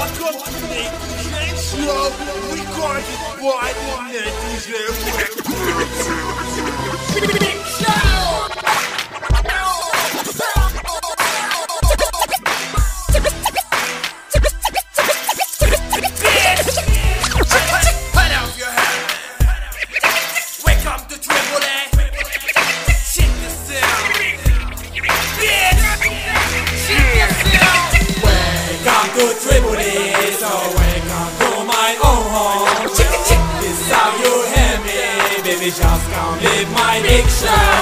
Welcome to the DJ Show, recorded by the DJ Big Show! Put out your hand. Welcome to Triple A. Check this out. Welcome to Triple A, so welcome to my own home. This how you hear me, baby, just come live my big show.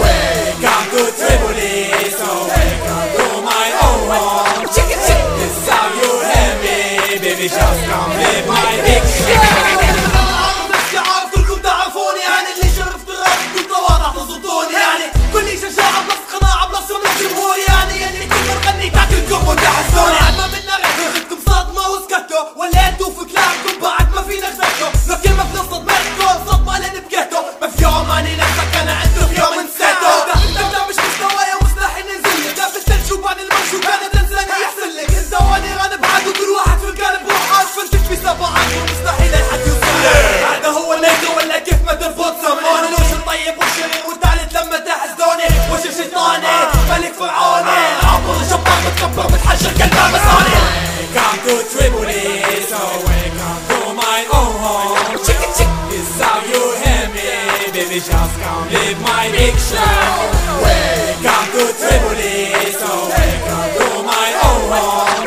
Welcome to Triple A, so welcome to my own home. This how you hear me, baby, just come live my big show. Just come live my big show. Welcome to Triple A, so welcome to my own home.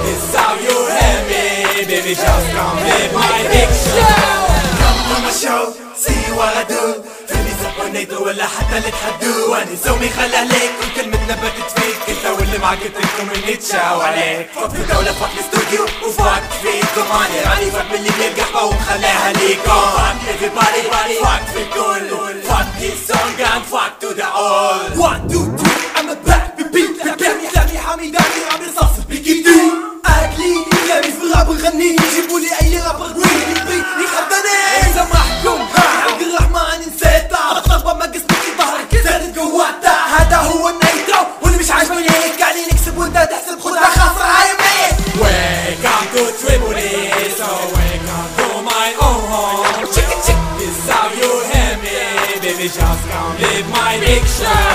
This how you hear me, baby, just come live my big show. Come to my show, see what I do. فيني سبونيتو ولا حتى اللي تحدو واني سومي خلى عليك كل كلمتنا بدت فيك انت واللي معك انتم اللي تشاو عليك. فك في الدولة فك الاستوديو وفك فيكم اني راني فك باللي بيرقح ومخليها ليكم. فك everybody فك في الكل. Fuck this song and fuck to the all. 1, 2, 3 I'm a back beat. كلامي كلامي حميداني عم يصاصف بكيدي. اكلي كلامي في الراب نغني. جيبولي اي رابر قوي البيت يخدني. سامحكم حق الرحمن نسيتها. الضربة ما قسمتي ظهرك زادت قواتها. هذا هو النيترو واللي مش عاجبني هيك قاعدين نكسب وانت تحسب خدها خاصة هاي ميت. Welcome to Triple A, so welcome to my own home. This how you hear me, baby, just come live my big show.